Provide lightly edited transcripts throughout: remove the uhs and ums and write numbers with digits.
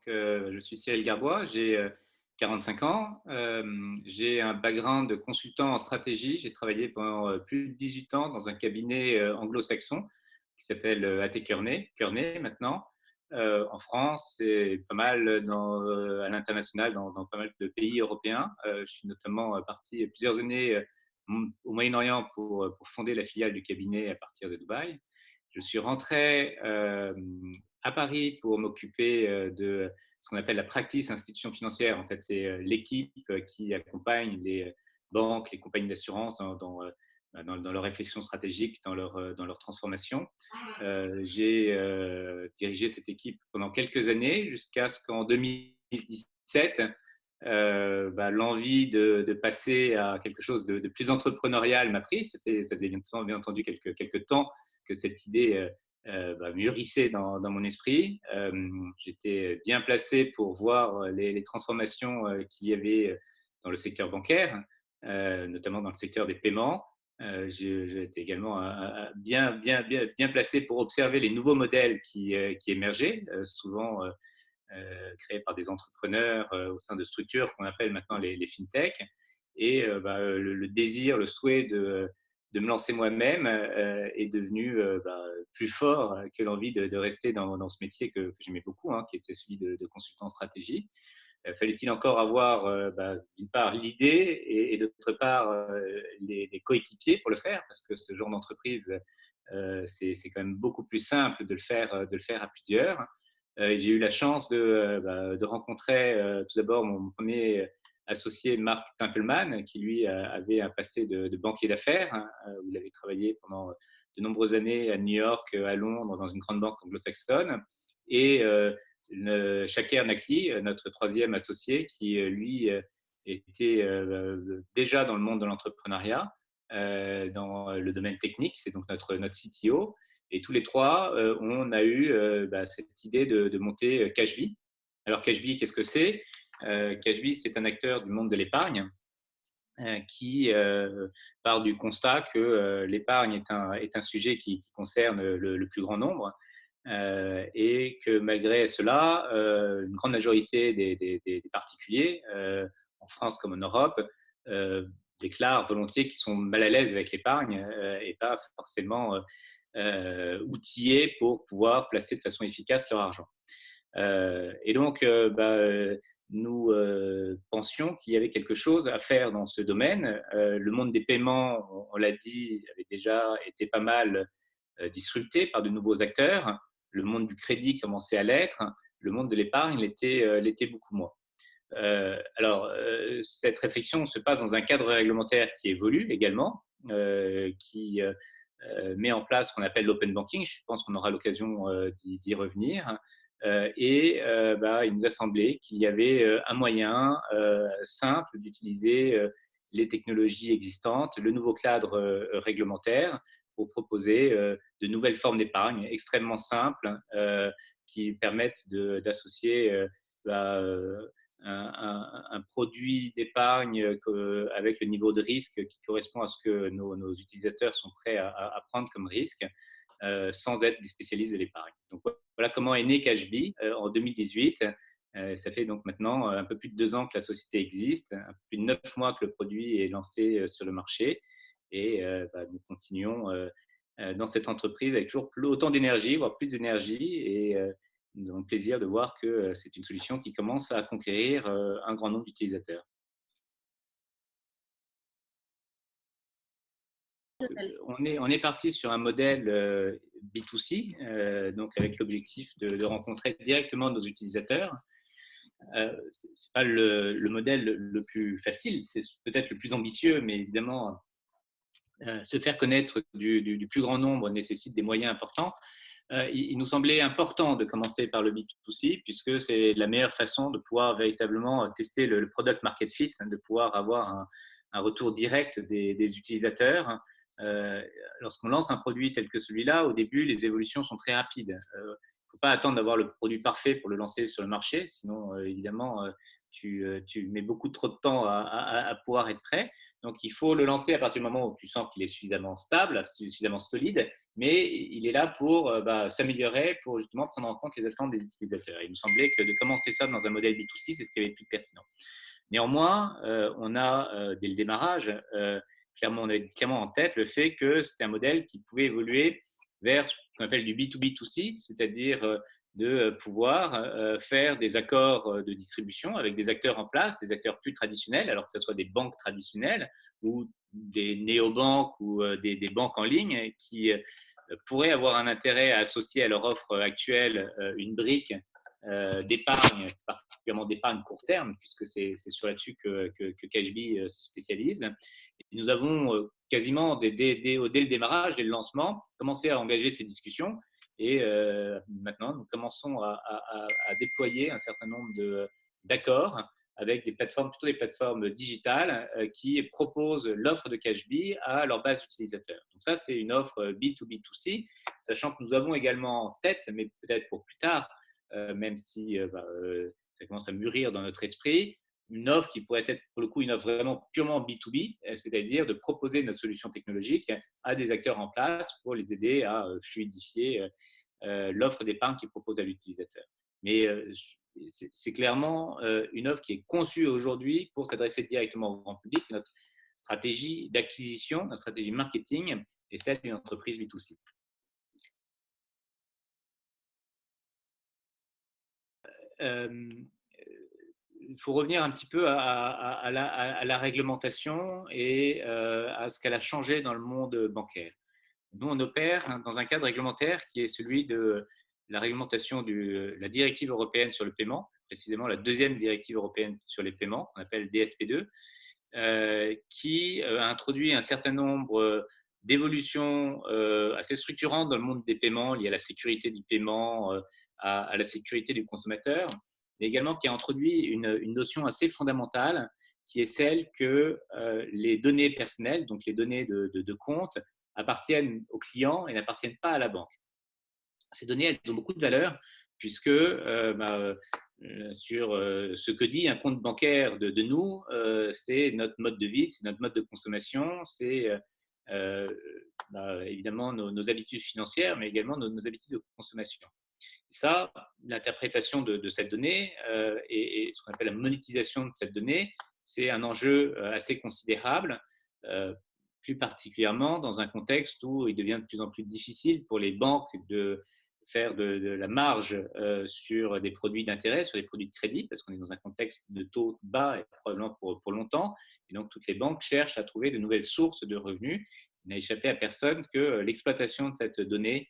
je suis Cyril Garbois, j'ai 45 ans. J'ai un background de consultant en stratégie. J'ai travaillé pendant plus de 18 ans dans un cabinet anglo-saxon qui s'appelle A.T. Kearney maintenant, en France et pas mal à l'international, dans pas mal de pays européens. Je suis notamment parti plusieurs années au Moyen-Orient pour fonder la filiale du cabinet à partir de Dubaï. Je suis rentré à Paris pour m'occuper de ce qu'on appelle la practice institution financière. En fait, c'est l'équipe qui accompagne les banques, les compagnies d'assurance dans leur réflexion stratégique, dans leur transformation. J'ai dirigé cette équipe pendant quelques années jusqu'à ce qu'en 2017, l'envie de passer à quelque chose de plus entrepreneurial m'a pris. Ça faisait bien entendu quelques temps que cette idée mûrissait dans mon esprit. J'étais bien placé pour voir les transformations qu'il y avait dans le secteur bancaire, notamment dans le secteur des paiements. J'étais également bien placé pour observer les nouveaux modèles qui émergeaient, souvent créés par des entrepreneurs au sein de structures qu'on appelle maintenant les fintech. Et le désir, le souhait de me lancer moi-même est devenu plus fort que l'envie de rester dans ce métier que j'aimais beaucoup, hein, qui était celui de consultant en stratégie. Fallait-il encore avoir d'une part l'idée et d'autre part les coéquipiers pour le faire, parce que ce genre d'entreprise, c'est quand même beaucoup plus simple de le faire à plusieurs. J'ai eu la chance de rencontrer tout d'abord mon premier associé Mark Templeman, qui lui avait un passé de banquier d'affaires, hein, où il avait travaillé pendant de nombreuses années à New York, à Londres, dans une grande banque anglo-saxonne. Et Shaker Nakli, notre troisième associé, qui lui était déjà dans le monde de l'entrepreneuriat, dans le domaine technique, c'est donc notre CTO. Et tous les trois, on a eu cette idée de monter Cashbee. Alors Cashbee, qu'est-ce que c'est? Cashbee, c'est un acteur du monde de l'épargne qui part du constat que l'épargne est un sujet qui concerne le plus grand nombre et que malgré cela, une grande majorité des particuliers, en France comme en Europe, déclarent volontiers qu'ils sont mal à l'aise avec l'épargne et pas forcément outillés pour pouvoir placer de façon efficace leur argent. Et donc, nous pensions qu'il y avait quelque chose à faire dans ce domaine. Le monde des paiements, on l'a dit, avait déjà été pas mal disrupté par de nouveaux acteurs. Le monde du crédit commençait à l'être. Le monde de l'épargne l'était beaucoup moins. Cette réflexion se passe dans un cadre réglementaire qui évolue également, qui met en place ce qu'on appelle l'open banking. Je pense qu'on aura l'occasion d'y revenir. Il nous a semblé qu'il y avait un moyen simple d'utiliser les technologies existantes, le nouveau cadre réglementaire pour proposer de nouvelles formes d'épargne extrêmement simples qui permettent d'associer un produit d'épargne avec le niveau de risque qui correspond à ce que nos utilisateurs sont prêts à prendre comme risque, sans être des spécialistes de l'épargne. Donc voilà comment est né Cashbee en 2018. Ça fait donc maintenant un peu plus de 2 ans que la société existe, un peu plus de 9 mois que le produit est lancé sur le marché, et nous continuons dans cette entreprise avec toujours autant d'énergie, voire plus d'énergie, et nous avons le plaisir de voir que c'est une solution qui commence à conquérir un grand nombre d'utilisateurs. On est parti sur un modèle B2C, donc avec l'objectif de rencontrer directement nos utilisateurs. Ce n'est pas le modèle le plus facile, c'est peut-être le plus ambitieux, mais évidemment, se faire connaître du plus grand nombre nécessite des moyens importants. Il nous semblait important de commencer par le B2C, puisque c'est la meilleure façon de pouvoir véritablement tester le product market fit, de pouvoir avoir un retour direct des utilisateurs. Lorsqu'on lance un produit tel que celui-là, au début, les évolutions sont très rapides. Il ne faut pas attendre d'avoir le produit parfait pour le lancer sur le marché, sinon, évidemment, tu mets beaucoup trop de temps à pouvoir être prêt. Donc, il faut le lancer à partir du moment où tu sens qu'il est suffisamment stable, suffisamment solide, mais il est là pour s'améliorer, pour justement prendre en compte les attentes des utilisateurs. Il me semblait que de commencer ça dans un modèle B2C, c'est ce qui avait le plus pertinent. Néanmoins, on a, dès le démarrage, on avait clairement en tête le fait que c'était un modèle qui pouvait évoluer vers ce qu'on appelle du B2B2C, c'est-à-dire de pouvoir faire des accords de distribution avec des acteurs en place, des acteurs plus traditionnels, alors que ce soit des banques traditionnelles ou des néobanques ou des banques en ligne qui pourraient avoir un intérêt à associer à leur offre actuelle une brique d'épargne, particulièrement d'épargne court terme, puisque c'est sur là-dessus que Cashbee se spécialise. Et nous avons quasiment, dès le démarrage, dès le lancement, commencé à engager ces discussions. Et maintenant, nous commençons à déployer un certain nombre d'accords avec des plateformes, plutôt des plateformes digitales qui proposent l'offre de Cashbee à leur base d'utilisateurs. Donc ça, c'est une offre B2B2C, sachant que nous avons également en tête, mais peut-être pour plus tard, même si ça commence à mûrir dans notre esprit, une offre qui pourrait être pour le coup une offre vraiment purement B2B, c'est-à-dire de proposer notre solution technologique à des acteurs en place pour les aider à fluidifier l'offre d'épargne qu'ils proposent à l'utilisateur. Mais c'est clairement une offre qui est conçue aujourd'hui pour s'adresser directement au grand public. Notre stratégie d'acquisition, notre stratégie marketing est celle d'une entreprise B2C. Il faut revenir un petit peu à la réglementation et à ce qu'elle a changé dans le monde bancaire. Nous, on opère dans un cadre réglementaire qui est celui de la réglementation de la directive européenne sur le paiement, précisément la deuxième directive européenne sur les paiements, qu'on appelle DSP2, qui a introduit un certain nombre d'évolutions assez structurantes dans le monde des paiements liées à la sécurité du paiement, à la sécurité du consommateur, mais également qui a introduit une notion assez fondamentale qui est celle que les données personnelles, donc les données de compte, appartiennent aux clients et n'appartiennent pas à la banque. Ces données, elles ont beaucoup de valeur puisque sur ce que dit un compte bancaire de nous, c'est notre mode de vie, c'est notre mode de consommation, c'est évidemment nos habitudes financières, mais également nos habitudes de consommation. Et ça, l'interprétation de cette donnée et ce qu'on appelle la monétisation de cette donnée, c'est un enjeu assez considérable, plus particulièrement dans un contexte où il devient de plus en plus difficile pour les banques de faire de la marge sur des produits d'intérêt, sur des produits de crédit, parce qu'on est dans un contexte de taux bas et probablement pour longtemps. Et donc, toutes les banques cherchent à trouver de nouvelles sources de revenus. Il n'a échappé à personne que l'exploitation de cette donnée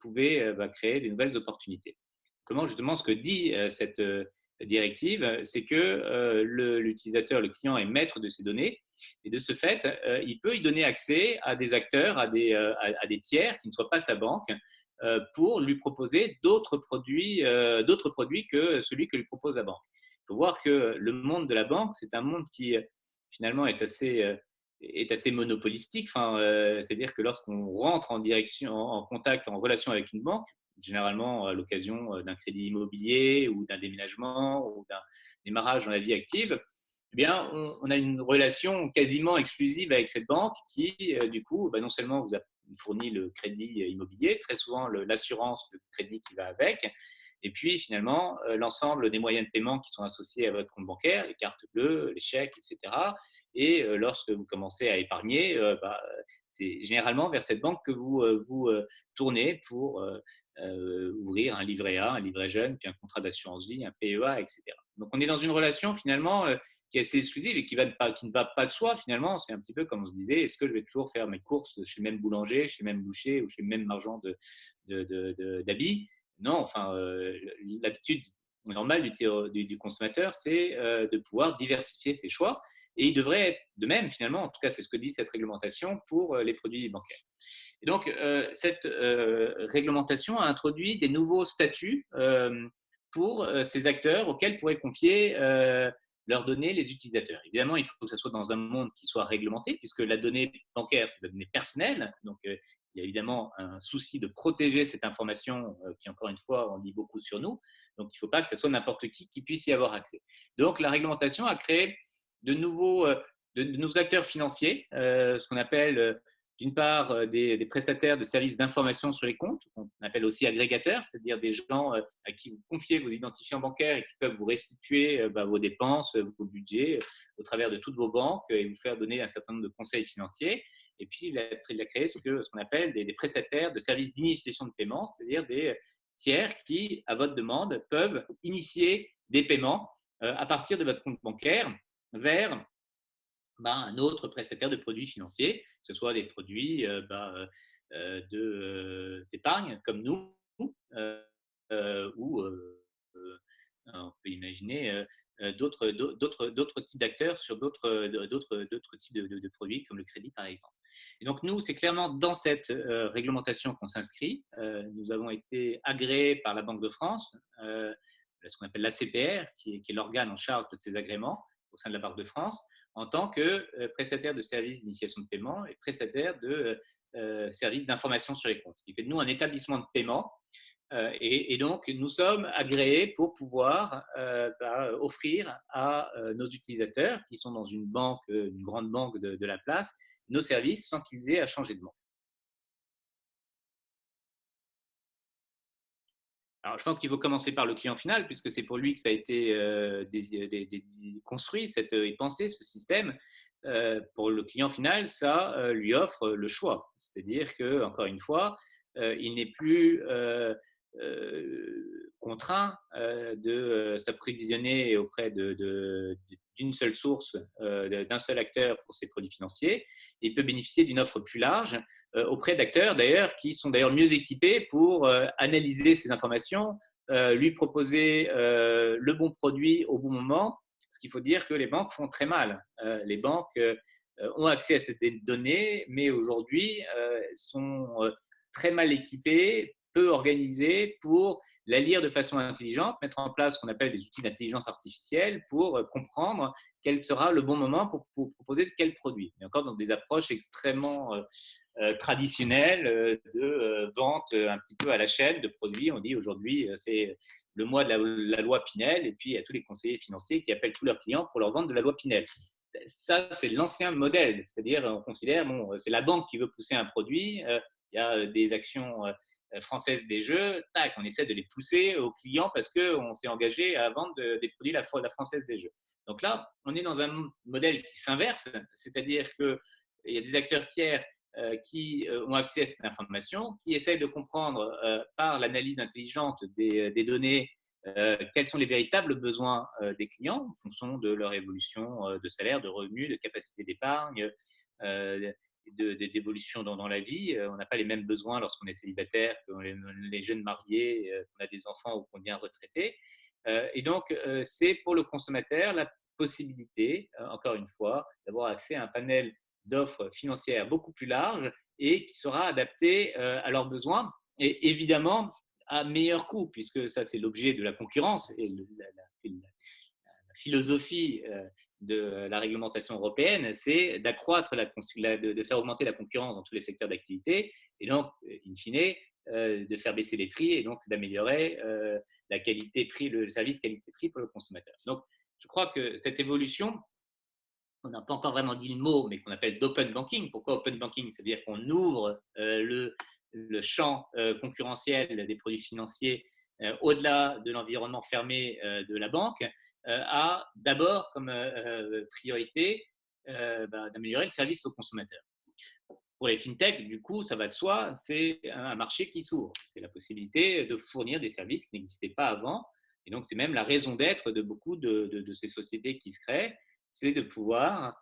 pouvait créer des nouvelles opportunités. Comment justement ce que dit cette directive, c'est que l'utilisateur, le client est maître de ces données et de ce fait, il peut y donner accès à des acteurs, à des tiers qui ne soient pas sa banque pour lui proposer d'autres produits que celui que lui propose la banque. Il faut voir que le monde de la banque, c'est un monde qui finalement est assez monopolistique. C'est-à-dire que lorsqu'on rentre en contact, en relation avec une banque, généralement à l'occasion d'un crédit immobilier ou d'un déménagement ou d'un démarrage dans la vie active, eh bien, on a une relation quasiment exclusive avec cette banque qui, du coup, non seulement vous a fournit le crédit immobilier, très souvent l'assurance de crédit qui va avec, et puis finalement l'ensemble des moyens de paiement qui sont associés à votre compte bancaire, les cartes bleues, les chèques, etc. Et lorsque vous commencez à épargner, c'est généralement vers cette banque que vous tournez pour ouvrir un livret A, un livret jeune, puis un contrat d'assurance vie, un PEA, etc. Donc on est dans une relation finalement qui est assez exclusive et qui ne va pas de soi finalement. C'est un petit peu comme on se disait, est-ce que je vais toujours faire mes courses chez le même boulanger, chez le même boucher ou chez le même marchand d'habits? Non, enfin, l'habitude normale du consommateur, c'est de pouvoir diversifier ses choix. Et il devrait être de même finalement, en tout cas c'est ce que dit cette réglementation pour les produits bancaires. Et donc, cette réglementation a introduit des nouveaux statuts pour ces acteurs auxquels pourraient confier leurs données les utilisateurs. Évidemment, il faut que ce soit dans un monde qui soit réglementé, puisque la donnée bancaire, c'est la donnée personnelle. Donc, il y a évidemment un souci de protéger cette information qui, encore une fois, en dit beaucoup sur nous. Donc, il ne faut pas que ce soit n'importe qui puisse y avoir accès. Donc, la réglementation a créé de nouveaux acteurs financiers, ce qu'on appelle d'une part des prestataires de services d'information sur les comptes, qu'on appelle aussi agrégateurs, c'est-à-dire des gens à qui vous confiez vos identifiants bancaires et qui peuvent vous restituer vos dépenses, vos budgets au travers de toutes vos banques et vous faire donner un certain nombre de conseils financiers. Et puis, il a créé ce qu'on appelle des prestataires de services d'initiation de paiement, c'est-à-dire des tiers qui, à votre demande, peuvent initier des paiements à partir de votre compte bancaire vers un autre prestataire de produits financiers, que ce soit des produits d'épargne comme nous, ou on peut imaginer d'autres types d'acteurs sur d'autres types de produits comme le crédit par exemple. Et donc nous, c'est clairement dans cette réglementation qu'on s'inscrit. Nous avons été agréés par la Banque de France, ce qu'on appelle l'ACPR, qui est l'organe en charge de ces agréments au sein de la Banque de France, en tant que prestataire de services d'initiation de paiement et prestataire de services d'information sur les comptes, ce qui fait de nous un établissement de paiement. Et donc, nous sommes agréés pour pouvoir offrir à nos utilisateurs qui sont dans une grande banque de la place, nos services sans qu'ils aient à changer de banque. Alors, je pense qu'il faut commencer par le client final, puisque c'est pour lui que ça a été construit et pensé, ce système. Pour le client final, ça lui offre le choix. C'est-à-dire que, encore une fois, il n'est plus contraint de s'approvisionner auprès d'une seule source, d'un seul acteur pour ses produits financiers. Il peut bénéficier d'une offre plus large auprès d'acteurs d'ailleurs qui sont d'ailleurs mieux équipés pour analyser ces informations, lui proposer le bon produit au bon moment. Ce qu'il faut dire que les banques font très mal. Les banques ont accès à ces données, mais aujourd'hui sont très mal équipées, peu organisées pour la lire de façon intelligente, mettre en place ce qu'on appelle des outils d'intelligence artificielle pour comprendre quel sera le bon moment pour proposer quel produit. Mais encore dans des approches extrêmement traditionnelles de vente un petit peu à la chaîne de produits. On dit aujourd'hui, c'est le mois de la loi Pinel, et puis il y a tous les conseillers financiers qui appellent tous leurs clients pour leur vendre de la loi Pinel. Ça, c'est l'ancien modèle, c'est-à-dire on considère, c'est la banque qui veut pousser un produit, il y a des actions françaises des jeux, tac, on essaie de les pousser aux clients parce qu'on s'est engagé à vendre des produits la Française des jeux. Donc là, on est dans un modèle qui s'inverse, c'est-à-dire qu'il y a des acteurs tiers qui ont accès à cette information, qui essayent de comprendre par l'analyse intelligente des données quels sont les véritables besoins des clients en fonction de leur évolution de salaire, de revenus, de capacité d'épargne, d'évolution dans la vie. On n'a pas les mêmes besoins lorsqu'on est célibataire que les jeunes mariés, qu'on a des enfants ou qu'on devient retraité. Et donc, c'est pour le consommateur la possibilité, encore une fois, d'avoir accès à un panel d'offres financières beaucoup plus large et qui sera adapté à leurs besoins et évidemment à meilleur coût, puisque ça c'est l'objet de la concurrence et la philosophie de la réglementation européenne, c'est d'accroître de faire augmenter la concurrence dans tous les secteurs d'activité et donc, in fine, de faire baisser les prix et donc d'améliorer la qualité-prix, le service qualité-prix pour le consommateur. Donc, je crois que cette évolution, on n'a pas encore vraiment dit le mot, mais qu'on appelle d'open banking. Pourquoi open banking? C'est-à-dire qu'on ouvre le champ concurrentiel des produits financiers au-delà de l'environnement fermé de la banque, a d'abord comme priorité d'améliorer le service aux consommateurs. Pour les fintechs, du coup, ça va de soi, c'est un marché qui s'ouvre. C'est la possibilité de fournir des services qui n'existaient pas avant. Et donc, c'est même la raison d'être de beaucoup de ces sociétés qui se créent, c'est de pouvoir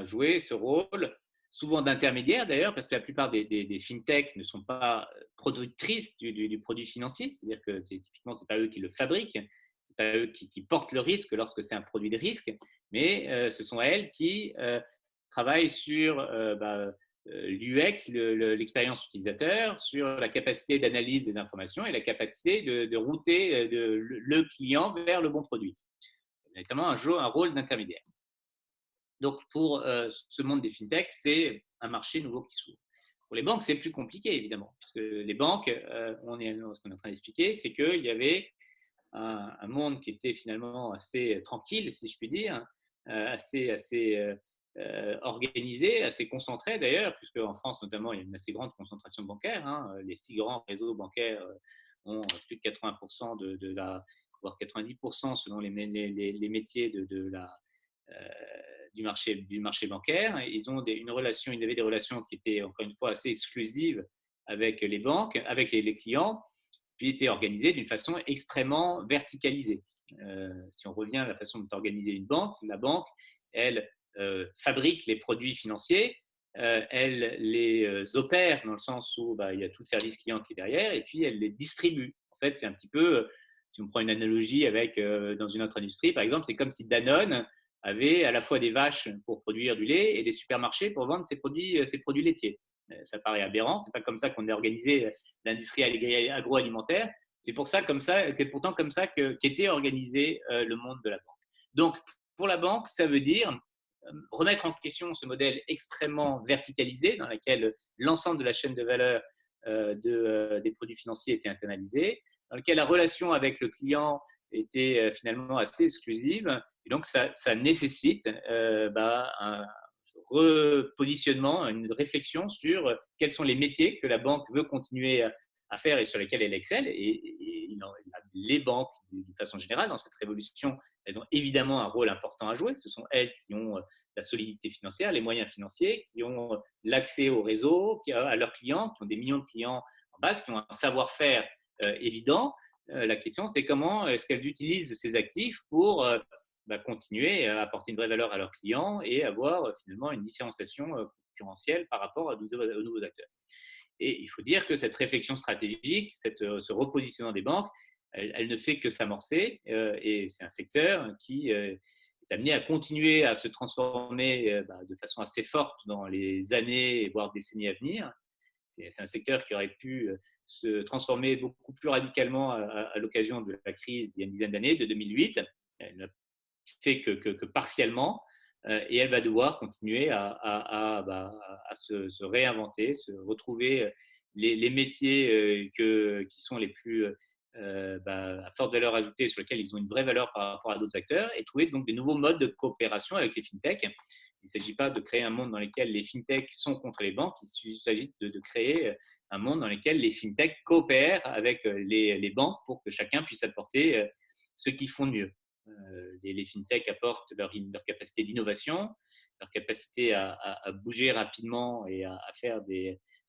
jouer ce rôle, souvent d'intermédiaire d'ailleurs, parce que la plupart des fintechs ne sont pas productrices du produit financier, c'est-à-dire que typiquement, ce n'est pas eux qui le fabriquent, ce n'est pas eux qui portent le risque lorsque c'est un produit de risque, mais ce sont elles qui travaillent sur l'UX, l'expérience utilisateur, sur la capacité d'analyse des informations et la capacité de router le client vers le bon produit. Notamment un rôle d'intermédiaire. Donc, pour ce monde des fintechs, c'est un marché nouveau qui s'ouvre. Pour les banques, c'est plus compliqué, évidemment, parce que les banques, ce qu'on est en train d'expliquer, c'est qu'il y avait un monde qui était finalement assez tranquille, si je puis dire, assez organisé, assez concentré d'ailleurs, puisque en France notamment, il y a une assez grande concentration bancaire. Hein. Les 6 grands réseaux bancaires ont plus de 80% voire 90% selon les métiers euh, du marché bancaire. Ils ont ils avaient des relations qui étaient encore une fois assez exclusives avec les banques, avec les clients, puis étaient organisées d'une façon extrêmement verticalisée. Si on revient à la façon d'organiser une banque, la banque, elle fabrique les produits financiers, elle les opère dans le sens où il y a tout le service client qui est derrière, et puis elle les distribue. En fait, c'est un petit peu, si on prend une analogie avec dans une autre industrie, par exemple, c'est comme si Danone avait à la fois des vaches pour produire du lait et des supermarchés pour vendre ses produits laitiers. Ça paraît aberrant, c'est pas comme ça qu'on a organisé l'industrie agroalimentaire. C'est pourtant comme ça qu'était organisé le monde de la banque. Donc, pour la banque, ça veut dire remettre en question ce modèle extrêmement verticalisé dans lequel l'ensemble de la chaîne de valeur des produits financiers était internalisée, dans lequel la relation avec le client était finalement assez exclusive. Et donc, ça nécessite un repositionnement, une réflexion sur quels sont les métiers que la banque veut continuer à faire et sur lesquels elle excelle. Et les banques, de façon générale, dans cette révolution, elles ont évidemment un rôle important à jouer. Ce sont elles qui ont la solidité financière, les moyens financiers, qui ont l'accès au réseau, à leurs clients, qui ont des millions de clients en base, qui ont un savoir-faire évident. La question, c'est comment est-ce qu'elles utilisent ces actifs pour continuer à apporter une vraie valeur à leurs clients et avoir finalement une différenciation concurrentielle par rapport aux nouveaux acteurs. Et il faut dire que cette réflexion stratégique, ce repositionnement des banques, elle ne fait que s'amorcer et c'est un secteur qui est amené à continuer à se transformer de façon assez forte dans les années, voire décennies à venir. C'est un secteur qui aurait pu se transformer beaucoup plus radicalement à l'occasion de la crise d'il y a une dizaine d'années, de 2008. Elle n'a fait que partiellement et elle va devoir continuer à se réinventer, se retrouver les métiers qui sont les plus à forte valeur ajoutée, sur lesquels ils ont une vraie valeur par rapport à d'autres acteurs, et trouver donc des nouveaux modes de coopération avec les fintechs. Il ne s'agit pas de créer un monde dans lequel les fintechs sont contre les banques, il s'agit de créer un monde dans lequel les fintechs coopèrent avec les banques pour que chacun puisse apporter ce qu'ils font de mieux. Les fintechs apportent leur capacité d'innovation, leur capacité à bouger rapidement et à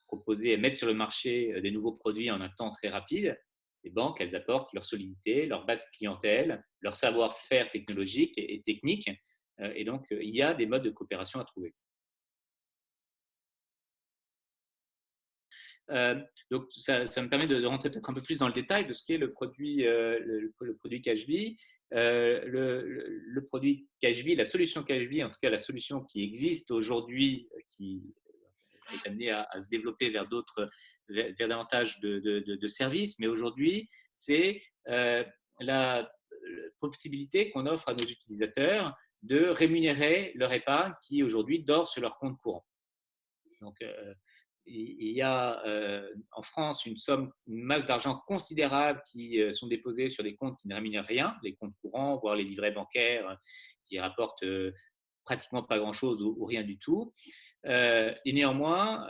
proposer, à mettre sur le marché des nouveaux produits en un temps très rapide. Les banques, elles apportent leur solidité, leur base clientèle, leur savoir-faire technologique et technique. Et donc, il y a des modes de coopération à trouver. Donc, ça me permet de rentrer peut-être un peu plus dans le détail de ce qu'est le produit Cashbee. Le produit Cashbee, la solution Cashbee, en tout cas la solution qui existe aujourd'hui, qui est amenée à se développer vers davantage de services, mais aujourd'hui, c'est la possibilité qu'on offre à nos utilisateurs de rémunérer leur épargne qui aujourd'hui dort sur leur compte courant. Donc, il y a en France une masse d'argent considérable qui sont déposés sur des comptes qui ne rémunèrent rien, les comptes courants, voire les livrets bancaires qui rapportent pratiquement pas grand-chose ou rien du tout. Et néanmoins,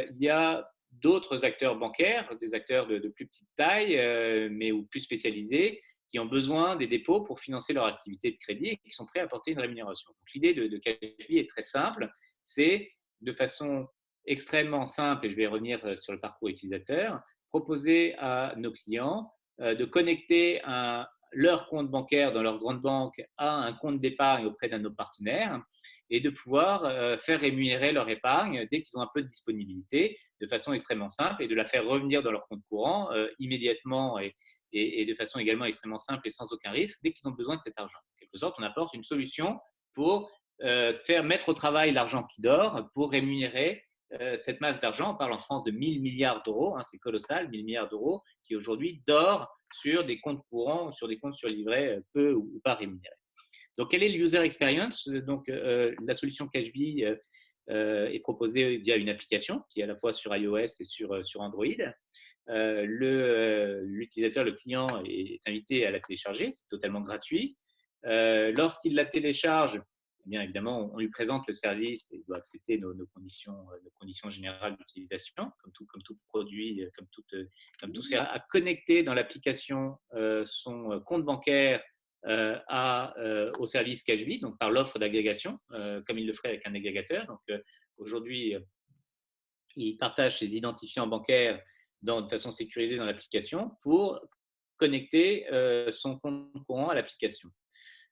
il y a d'autres acteurs bancaires, des acteurs de plus petite taille, mais ou plus spécialisés, qui ont besoin des dépôts pour financer leur activité de crédit et qui sont prêts à apporter une rémunération. Donc, l'idée de Cashbee est très simple, c'est de façon extrêmement simple, et je vais revenir sur le parcours utilisateur, proposer à nos clients de connecter leur compte bancaire dans leur grande banque à un compte d'épargne auprès d'un de nos partenaires et de pouvoir faire rémunérer leur épargne dès qu'ils ont un peu de disponibilité de façon extrêmement simple et de la faire revenir dans leur compte courant immédiatement et de façon également extrêmement simple et sans aucun risque dès qu'ils ont besoin de cet argent. En quelque sorte, on apporte une solution pour faire mettre au travail l'argent qui dort pour rémunérer cette masse d'argent. On parle en France de 1000 milliards d'euros, hein, c'est colossal, 1000 milliards d'euros qui aujourd'hui dort sur des comptes courants, sur des comptes surlivrés peu ou pas rémunérés. Donc, quelle est le user experience? Donc, la solution Cashbee est proposé via une application qui est à la fois sur iOS et sur Android. L'utilisateur, le client, est invité à la télécharger, c'est totalement gratuit. Lorsqu'il la télécharge, eh bien évidemment, on lui présente le service et il doit accepter nos conditions générales d'utilisation, comme tout produit, comme tout service, à connecter dans l'application son compte bancaire au service Cashby, donc par l'offre d'agrégation, comme il le ferait avec un agrégateur. Donc aujourd'hui, il partage ses identifiants bancaires de façon sécurisée dans l'application pour connecter son compte courant à l'application.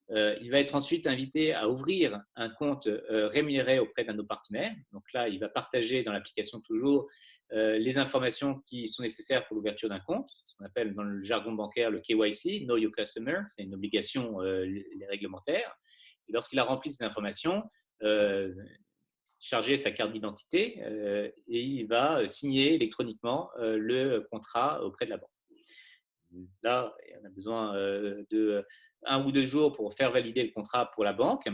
Il va être ensuite invité à ouvrir un compte rémunéré auprès d'un de nos partenaires. Donc là, il va partager dans l'application toujours les informations qui sont nécessaires pour l'ouverture d'un compte, ce qu'on appelle dans le jargon bancaire le KYC, Know Your Customer, c'est une obligation réglementaire. Et lorsqu'il a rempli ces informations, charger sa carte d'identité et il va signer électroniquement le contrat auprès de la banque. Là, on a besoin de 1 ou 2 jours pour faire valider le contrat pour la banque.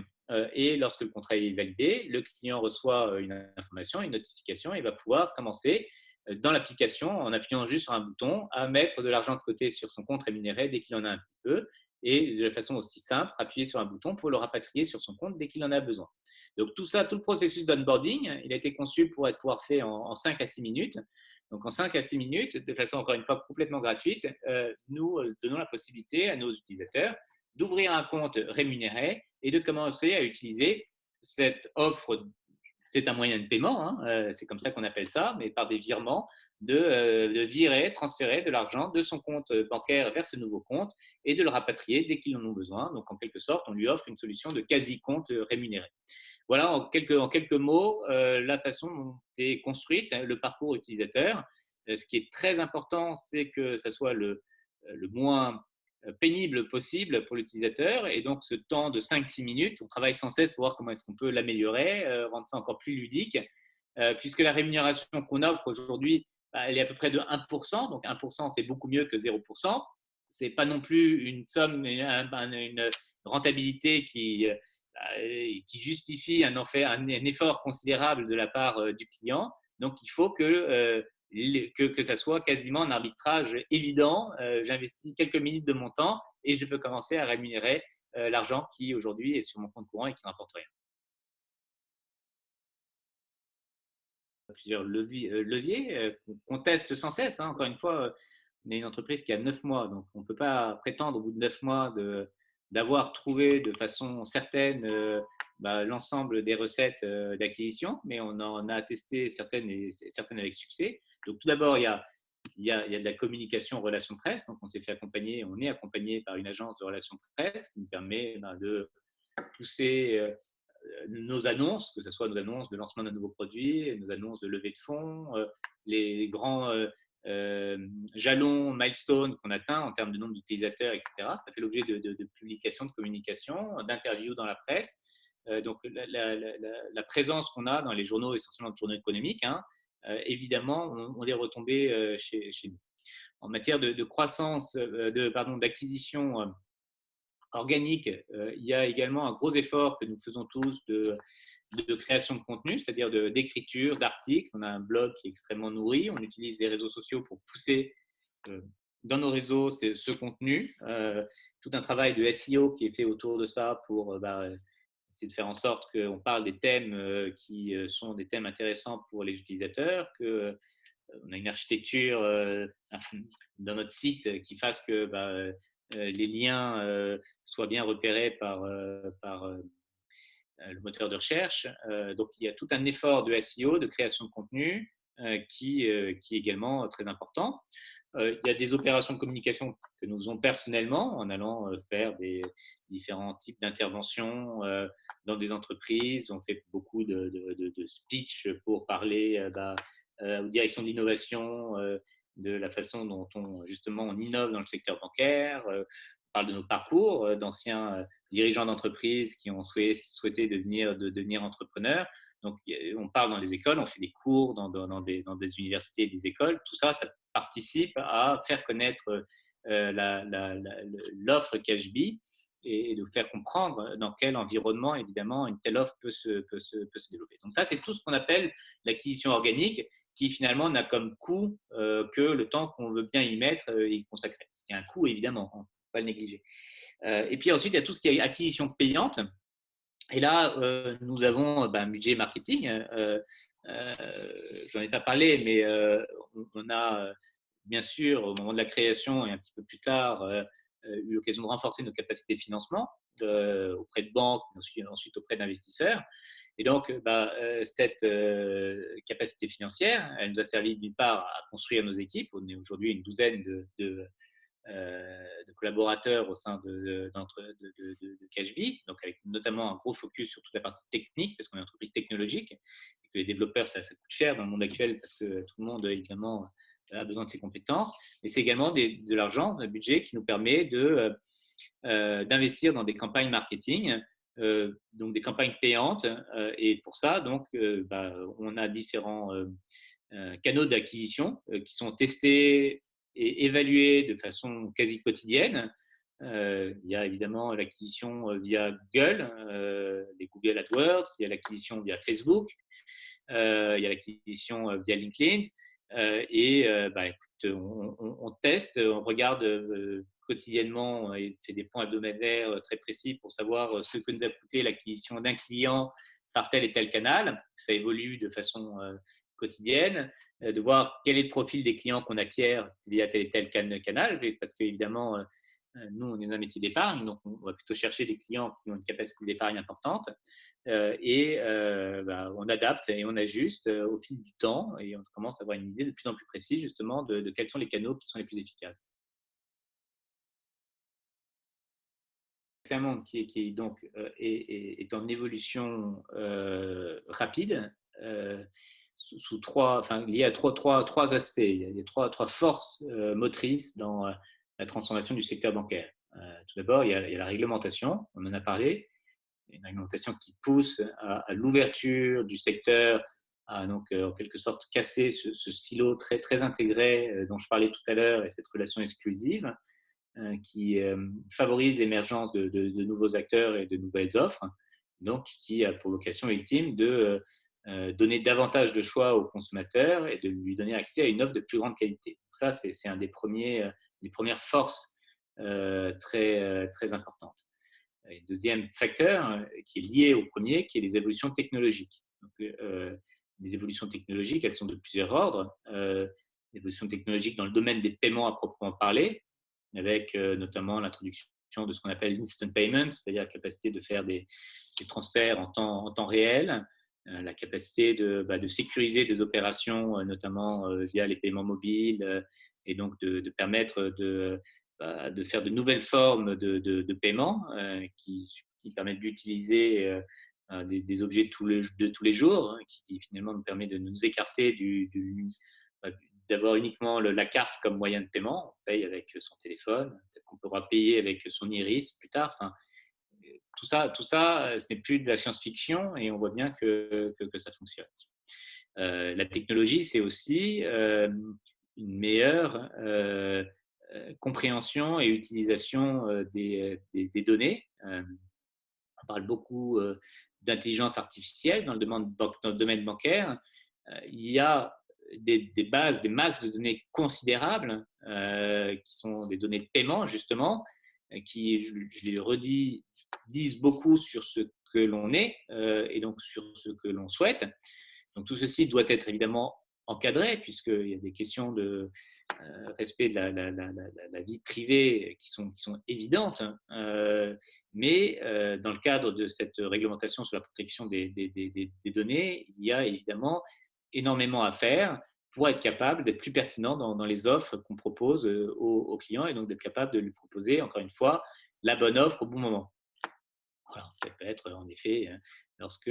Et lorsque le contrat est validé, le client reçoit une information, une notification, et va pouvoir commencer dans l'application, en appuyant juste sur un bouton, à mettre de l'argent de côté sur son compte rémunéré dès qu'il en a un petit peu, et de façon aussi simple, appuyer sur un bouton pour le rapatrier sur son compte dès qu'il en a besoin. Donc tout ça, tout le processus d'onboarding, il a été conçu pour pouvoir fait en 5 à 6 minutes. Donc en 5 à 6 minutes, de façon encore une fois complètement gratuite, nous donnons la possibilité à nos utilisateurs d'ouvrir un compte rémunéré et de commencer à utiliser cette offre. C'est un moyen de paiement, hein, c'est comme ça qu'on appelle ça, mais par des virements, de virer, transférer de l'argent de son compte bancaire vers ce nouveau compte et de le rapatrier dès qu'ils en ont besoin. Donc en quelque sorte, on lui offre une solution de quasi-compte rémunéré. Voilà en quelques mots la façon dont est construite le parcours utilisateur. Ce qui est très important, c'est que ça soit le moins pénible possible pour l'utilisateur. Et donc, ce temps de 5-6 minutes, on travaille sans cesse pour voir comment est-ce qu'on peut l'améliorer, rendre ça encore plus ludique, puisque la rémunération qu'on offre aujourd'hui, elle est à peu près de 1%. Donc, 1%, c'est beaucoup mieux que 0%. Ce n'est pas non plus une somme, une rentabilité qui justifie un effort considérable de la part du client. Donc, il faut que ça soit quasiment un arbitrage évident. J'investis quelques minutes de mon temps et je peux commencer à rémunérer l'argent qui aujourd'hui est sur mon compte courant et qui ne rapporte rien. Plusieurs leviers qu'on teste sans cesse. Hein. Encore une fois, on est une entreprise qui a 9 mois, donc on ne peut pas prétendre au bout de 9 mois d'avoir trouvé de façon certaine l'ensemble des recettes d'acquisition, mais on en a testé certaines avec succès. Donc tout d'abord, il y a de la communication relations presse, donc on est accompagné par une agence de relations presse qui nous permet de pousser nos annonces, que ce soit nos annonces de lancement d'un nouveau produit, nos annonces de levée de fonds, les grands jalons, milestones qu'on atteint en termes de nombre d'utilisateurs, etc. Ça fait l'objet de publications, de communications, d'interviews dans la presse. Donc, la présence qu'on a dans les journaux, essentiellement les journaux économiques, hein, évidemment, ont des retombées chez nous. En matière de croissance, d'acquisition organique, il y a également un gros effort que nous faisons tous de création de contenu, c'est-à-dire d'écriture, d'articles. On a un blog qui est extrêmement nourri. On utilise les réseaux sociaux pour pousser dans nos réseaux ce contenu. Tout un travail de SEO qui est fait autour de ça pour essayer de faire en sorte qu'on parle des thèmes qui sont des thèmes intéressants pour les utilisateurs, qu'on a une architecture dans notre site qui fasse que les liens soient bien repérés par le moteur de recherche. Donc, il y a tout un effort de SEO, de création de contenu, qui est également très important. Il y a des opérations de communication que nous faisons personnellement en allant faire des différents types d'interventions dans des entreprises. On fait beaucoup de speech pour parler aux directions d'innovation, de la façon dont on innove dans le secteur bancaire. On parle de nos parcours d'anciens dirigeants d'entreprises qui ont souhaité devenir entrepreneurs. Donc, on parle dans les écoles, on fait des cours dans des universités et des écoles. Tout ça, ça participe à faire connaître l'offre Cashby et de faire comprendre dans quel environnement, évidemment, une telle offre peut se développer. Donc ça, c'est tout ce qu'on appelle l'acquisition organique, qui finalement n'a comme coût que le temps qu'on veut bien y mettre et y consacrer. Il y a un coût, évidemment, on ne peut pas le négliger. Et puis ensuite, il y a tout ce qui est acquisition payante. Et là, nous avons un budget marketing. J'en ai pas parlé, mais on a bien sûr, au moment de la création et un petit peu plus tard, eu l'occasion de renforcer nos capacités de financement auprès de banques, ensuite auprès d'investisseurs. Et donc, cette capacité financière, elle nous a servi d'une part à construire nos équipes. On est aujourd'hui une douzaine de collaborateurs au sein de Cashbee, donc avec notamment un gros focus sur toute la partie technique, parce qu'on est une entreprise technologique, et que les développeurs, ça coûte cher dans le monde actuel, parce que tout le monde, évidemment, a besoin de ces compétences. Mais c'est également de l'argent, un budget qui nous permet d'investir dans des campagnes marketing, donc des campagnes payantes. Et pour ça, donc, on a différents canaux d'acquisition qui sont testés et évalués de façon quasi quotidienne. Il y a évidemment l'acquisition via Google, les Google AdWords, il y a l'acquisition via Facebook, il y a l'acquisition via LinkedIn. Écoute, on teste, on regarde quotidiennement et fait des points hebdomadaires très précis pour savoir ce que nous a coûté l'acquisition d'un client par tel et tel canal. Ça évolue de façon quotidienne, de voir quel est le profil des clients qu'on acquiert via tel et tel canal, parce qu'évidemment, nous, on est dans un métier d'épargne, donc on va plutôt chercher des clients qui ont une capacité d'épargne importante on adapte et on ajuste au fil du temps et on commence à avoir une idée de plus en plus précise justement de quels sont les canaux qui sont les plus efficaces. C'est un monde qui est donc est en évolution rapide lié à trois aspects. Il y a trois forces motrices dans la transformation du secteur bancaire. Tout d'abord, il y a la réglementation, on en a parlé, une réglementation qui pousse à l'ouverture du secteur, à donc en quelque sorte casser ce silo très, très intégré dont je parlais tout à l'heure et cette relation exclusive qui favorise l'émergence de nouveaux acteurs et de nouvelles offres, donc qui a pour vocation ultime de donner davantage de choix aux consommateurs et de lui donner accès à une offre de plus grande qualité. Donc ça, c'est un des premières forces très importantes. Et deuxième facteur qui est lié au premier, qui est les évolutions technologiques. Donc, les évolutions technologiques, elles sont de plusieurs ordres. L'évolution technologique dans le domaine des paiements à proprement parler, avec notamment l'introduction de ce qu'on appelle l'instant payment, c'est-à-dire la capacité de faire des transferts en temps réel, la capacité de sécuriser des opérations, notamment via les paiements mobiles, et donc de permettre de faire de nouvelles formes de paiement qui permettent d'utiliser des objets de tous les jours, qui finalement nous permet de nous écarter d'avoir uniquement la carte comme moyen de paiement. On paye avec son téléphone, peut-être qu'on pourra payer avec son iris plus tard. Enfin, tout ça, ce n'est plus de la science-fiction et on voit bien que ça fonctionne. La technologie, c'est aussi une meilleure compréhension et utilisation des données. On parle beaucoup d'intelligence artificielle dans le domaine bancaire. Il y a des masses de données considérables qui sont des données de paiement, justement, qui, je l'ai redit, disent beaucoup sur ce que l'on est et donc sur ce que l'on souhaite. Donc tout ceci doit être évidemment encadré, puisqu'il y a des questions de respect de la vie privée qui sont évidentes, mais dans le cadre de cette réglementation sur la protection des données, il y a évidemment énormément à faire pour être capable d'être plus pertinent dans les offres qu'on propose aux clients et donc d'être capable de lui proposer, encore une fois, la bonne offre au bon moment. Voilà, ça peut être en effet lorsque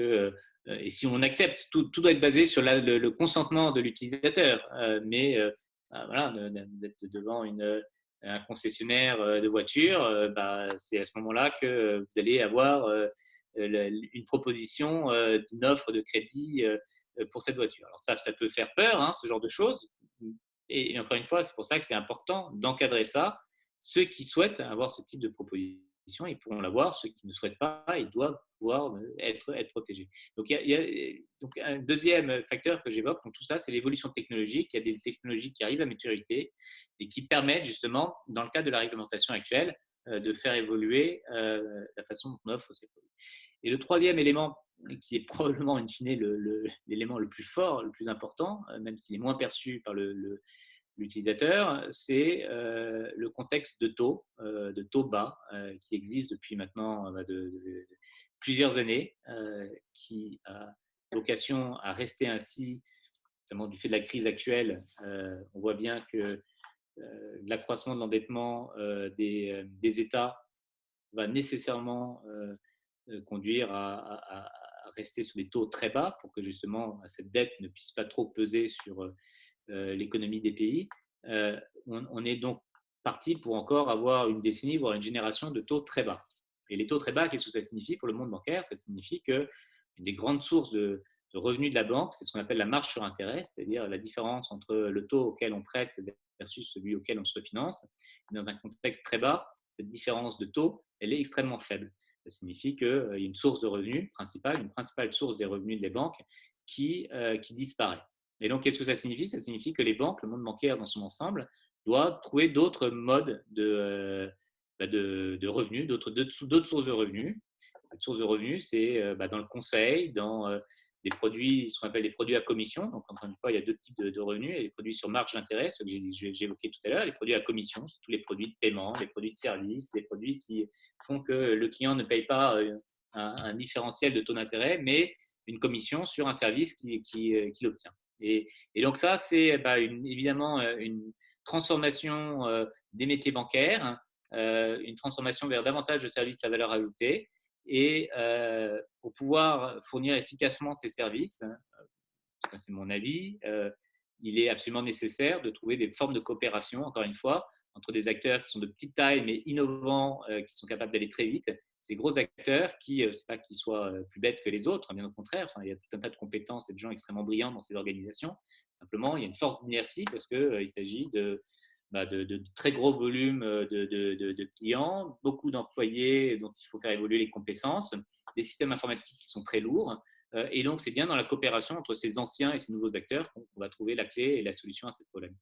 et si on accepte, tout doit être basé sur le consentement de l'utilisateur. Mais voilà, d'être devant un concessionnaire de voiture, c'est à ce moment-là que vous allez avoir une proposition d'une offre de crédit pour cette voiture. Alors ça peut faire peur, hein, ce genre de choses. Et encore une fois, c'est pour ça que c'est important d'encadrer ça. Ceux qui souhaitent avoir ce type de proposition conditions, ils pourront l'avoir. Ceux qui ne souhaitent pas, ils doivent pouvoir être protégés. Donc, donc un deuxième facteur que j'évoque dans tout ça, c'est l'évolution technologique. Il y a des technologies qui arrivent à maturité et qui permettent justement, dans le cadre de la réglementation actuelle, de faire évoluer la façon dont on offre ces produits. Et le troisième élément, qui est probablement in fine l'élément le plus fort, le plus important, même s'il est moins perçu par l'utilisateur, c'est le contexte de taux bas, qui existe depuis maintenant plusieurs années, qui a vocation à rester ainsi, notamment du fait de la crise actuelle. On voit bien que l'accroissement de l'endettement des États va nécessairement conduire à rester sur des taux très bas pour que justement cette dette ne puisse pas trop peser sur l'économie des pays. On est donc parti pour encore avoir une décennie, voire une génération de taux très bas. Et les taux très bas, qu'est-ce que ça signifie pour le monde bancaire? Ça signifie qu'une des grandes sources de revenus de la banque, c'est ce qu'on appelle la marge sur intérêt, c'est-à-dire la différence entre le taux auquel on prête versus celui auquel on se refinance. Dans un contexte très bas, cette différence de taux, elle est extrêmement faible. Ça signifie qu'il y a une source de revenus principale, une principale source des revenus des banques qui disparaît. Et donc, qu'est-ce que ça signifie? Ça signifie que les banques, le monde bancaire dans son ensemble, doivent trouver d'autres modes de revenus, d'autres sources de revenus. Cette source de revenus, c'est dans le conseil, dans des produits, ce qu'on appelle des produits à commission. Donc, encore une fois, il y a deux types de revenus. Il y a les produits sur marge d'intérêt, ce que j'ai évoqué tout à l'heure, les produits à commission, c'est tous les produits de paiement, les produits de service, les produits qui font que le client ne paye pas un différentiel de taux d'intérêt, mais une commission sur un service qu'il obtient. Et donc ça, c'est évidemment une transformation des métiers bancaires, une transformation vers davantage de services à valeur ajoutée. Et pour pouvoir fournir efficacement ces services, c'est mon avis, il est absolument nécessaire de trouver des formes de coopération, encore une fois, entre des acteurs qui sont de petite taille mais innovants, qui sont capables d'aller très vite. Ces gros acteurs qui, c'est pas qu'ils soient plus bêtes que les autres, bien au contraire, enfin, il y a tout un tas de compétences et de gens extrêmement brillants dans ces organisations. Simplement, il y a une force d'inertie parce qu'il s'agit de très gros volumes de clients, beaucoup d'employés dont il faut faire évoluer les compétences, des systèmes informatiques qui sont très lourds. Et donc, c'est bien dans la coopération entre ces anciens et ces nouveaux acteurs qu'on va trouver la clé et la solution à ces problèmes.